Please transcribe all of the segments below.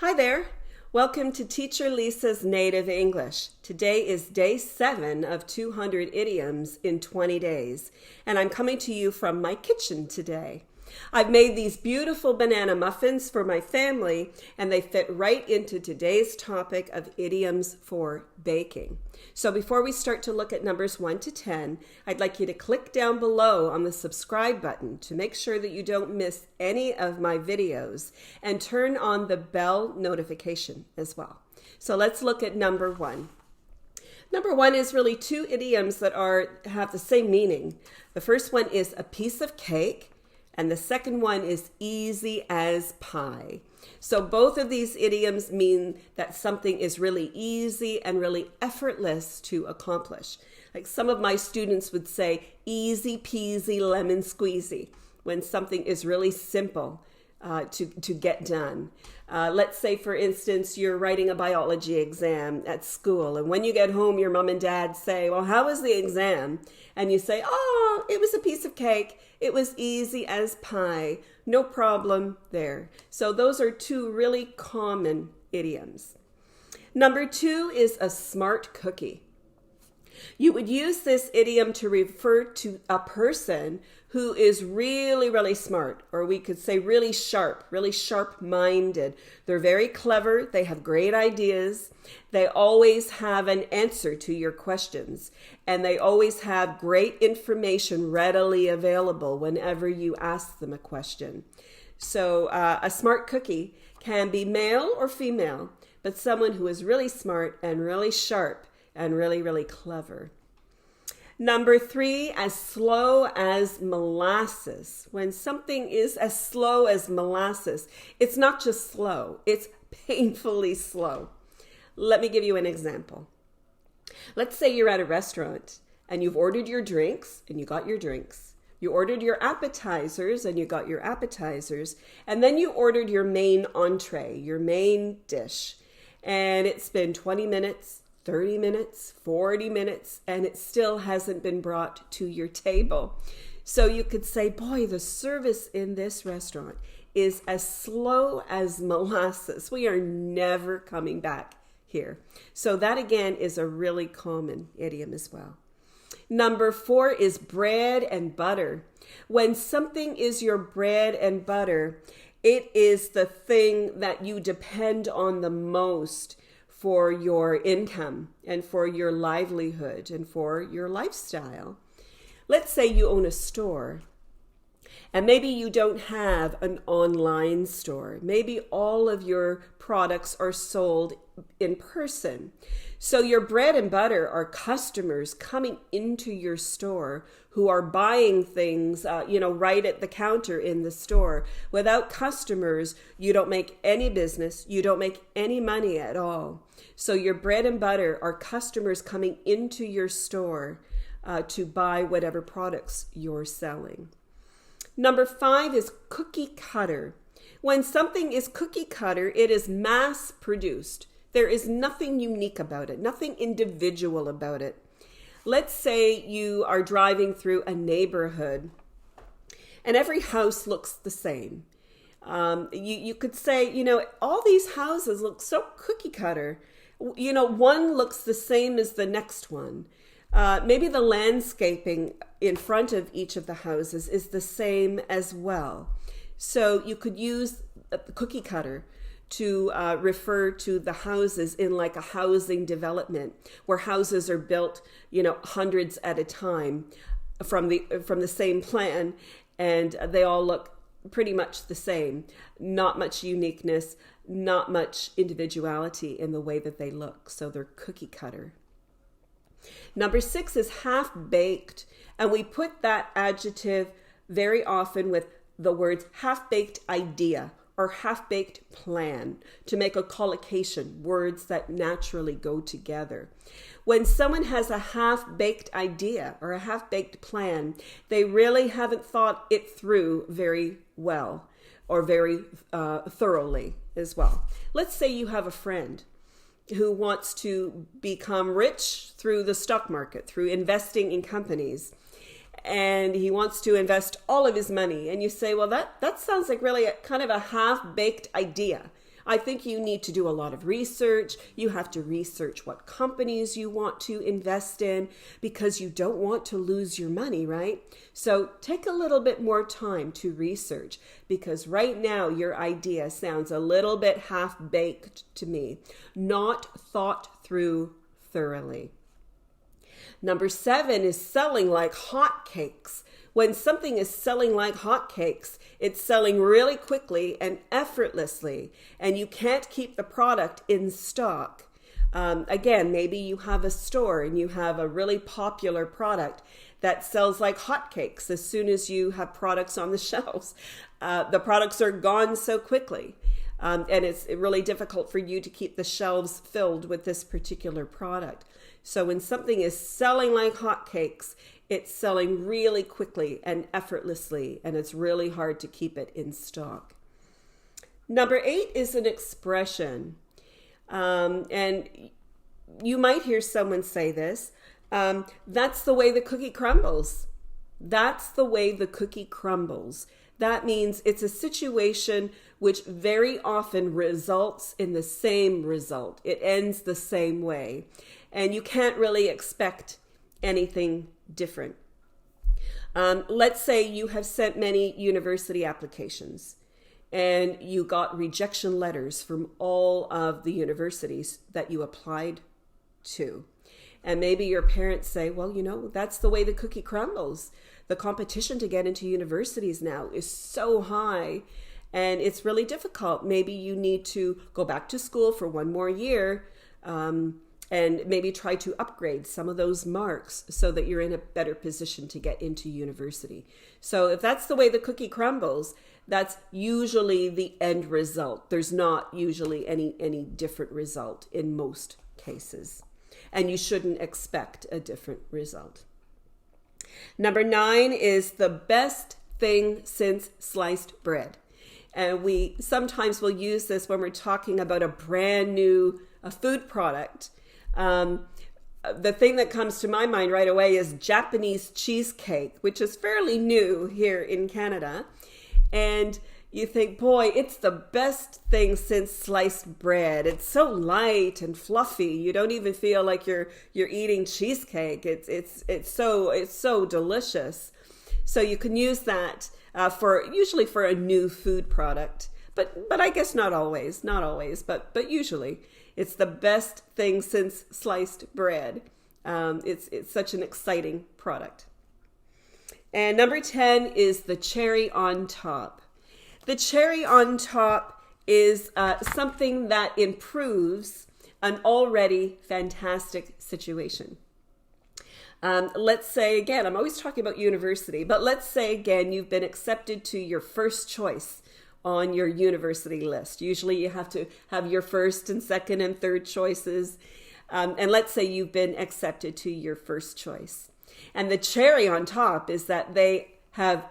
Hi there. Welcome to Teacher Lisa's Native English. Today is day 7 of 200 idioms in 20 days, and I'm coming to you from my kitchen today. I've made these beautiful banana muffins for my family, and they fit right into today's topic of idioms for baking. So before we start to look at numbers 1 to 10, I'd like you to click down below on the subscribe button to make sure that you don't miss any of my videos, and turn on the bell notification as well. So let's look at number 1. Number 1 is really two idioms that have the same meaning. The first one is a piece of cake, and the second one is easy as pie. So both of these idioms mean that something is really easy and really effortless to accomplish. Like some of my students would say, easy peasy lemon squeezy, when something is really simple to get done. Let's say, for instance, you're writing a biology exam at school, and when you get home, your mom and dad say, well, how was the exam? And you say, oh, it was a piece of cake. It was easy as pie. No problem there. So those are two really common idioms. Number 2 is a smart cookie. You would use this idiom to refer to a person who is really, really smart, or we could say really sharp-minded. They're very clever. They have great ideas. They always have an answer to your questions, and they always have great information readily available whenever you ask them a question. So a smart cookie can be male or female, but someone who is really smart and really sharp and really, really clever. Number 3, as slow as molasses. When something is as slow as molasses, it's not just slow, it's painfully slow. Let me give you an example. Let's say you're at a restaurant and you've ordered your drinks and you got your drinks. You ordered your appetizers and you got your appetizers. And then you ordered your main entree, your main dish. And it's been 20 minutes, 30 minutes, 40 minutes, and it still hasn't been brought to your table. So you could say, boy, the service in this restaurant is as slow as molasses. We are never coming back here. So that again is a really common idiom as well. Number 4 is bread and butter. When something is your bread and butter, it is the thing that you depend on the most for your income and for your livelihood and for your lifestyle. Let's say you own a store, and maybe you don't have an online store. Maybe all of your products are sold in person. So your bread and butter are customers coming into your store who are buying things, right at the counter in the store. Without customers, you don't make any business. You don't make any money at all. So your bread and butter are customers coming into your store to buy whatever products you're selling. Number 5 is cookie cutter. When something is cookie cutter, it is mass produced. There is nothing unique about it, nothing individual about it. Let's say you are driving through a neighborhood and every house looks the same. You could say, all these houses look so cookie cutter. One looks the same as the next one. Maybe the landscaping in front of each of the houses is the same as well. So you could use the cookie cutter to refer to the houses in like a housing development where houses are built, hundreds at a time from the same plan, and they all look pretty much the same. Not much uniqueness, not much individuality in the way that they look. So they're cookie cutter. Number 6 is half-baked, and we put that adjective very often with the words half-baked idea or half-baked plan to make a collocation, words that naturally go together. When someone has a half-baked idea or a half-baked plan, they really haven't thought it through very well or very thoroughly as well. Let's say you have a friend who wants to become rich through the stock market, through investing in companies. And he wants to invest all of his money. And you say, well, that sounds like really kind of a half-baked idea. I think you need to do a lot of research. You have to research what companies you want to invest in because you don't want to lose your money, right? So take a little bit more time to research because right now your idea sounds a little bit half-baked to me, not thought through thoroughly. Number 7 is selling like hotcakes. When something is selling like hotcakes, it's selling really quickly and effortlessly, and you can't keep the product in stock. Again, maybe you have a store and you have a really popular product that sells like hotcakes. As soon as you have products on the shelves, the products are gone so quickly. And it's really difficult for you to keep the shelves filled with this particular product. So when something is selling like hotcakes, it's selling really quickly and effortlessly, and it's really hard to keep it in stock. Number 8 is an expression. And you might hear someone say this, that's the way the cookie crumbles. That's the way the cookie crumbles. That means it's a situation which very often results in the same result. It ends the same way. And you can't really expect anything different. Let's say you have sent many university applications and you got rejection letters from all of the universities that you applied to. And maybe your parents say, well, that's the way the cookie crumbles. The competition to get into universities now is so high and it's really difficult. Maybe you need to go back to school for one more year and maybe try to upgrade some of those marks so that you're in a better position to get into university. So if that's the way the cookie crumbles, that's usually the end result. There's not usually any different result in most cases. And you shouldn't expect a different result. Number 9 is the best thing since sliced bread. And we sometimes will use this when we're talking about a brand new food product. The thing that comes to my mind right away is Japanese cheesecake, which is fairly new here in Canada. And you think, boy, it's the best thing since sliced bread. It's so light and fluffy. You don't even feel like you're eating cheesecake. It's so delicious. So you can use that usually for a new food product. But I guess not always, but usually it's the best thing since sliced bread. It's such an exciting product. And number 10 is the cherry on top. The cherry on top is something that improves an already fantastic situation. Let's say again, I'm always talking about university, but let's say again, you've been accepted to your first choice on your university list. Usually you have to have your first and second and third choices. And let's say you've been accepted to your first choice. And the cherry on top is that they have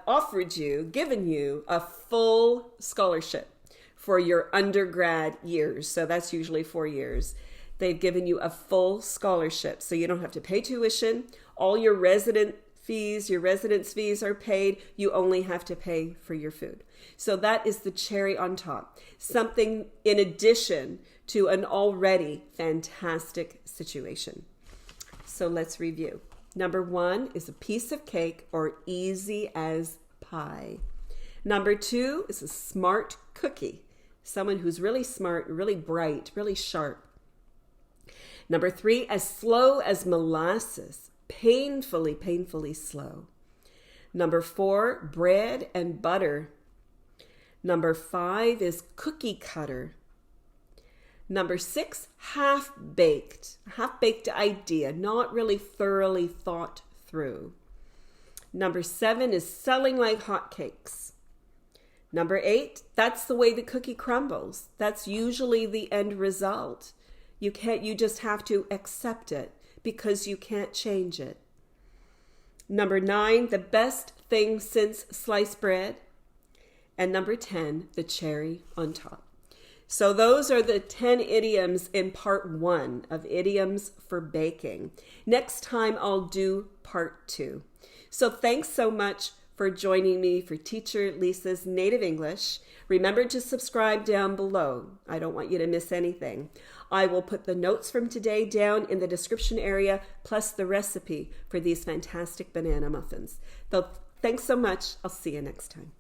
given you a full scholarship for your undergrad years. So that's usually 4 years. They've given you a full scholarship. So you don't have to pay tuition. All your residence fees are paid. You only have to pay for your food. So that is the cherry on top. Something in addition to an already fantastic situation. So let's review. Number 1 is a piece of cake or easy as pie. Number 2 is a smart cookie. Someone who's really smart, really bright, really sharp. Number 3, as slow as molasses. Painfully slow. Number 4, bread and butter. Number 5 is cookie cutter. Number 6, half-baked. Half-baked idea, not really thoroughly thought through. Number 7 is selling like hotcakes. Number 8, that's the way the cookie crumbles. That's usually the end result. You just have to accept it because you can't change it. Number 9, the best thing since sliced bread. And number 10, the cherry on top. So those are the 10 idioms in part 1 of Idioms for Baking. Next time I'll do part 2. So thanks so much for joining me for Teacher Lisa's Native English. Remember to subscribe down below. I don't want you to miss anything. I will put the notes from today down in the description area, plus the recipe for these fantastic banana muffins. So thanks so much. I'll see you next time.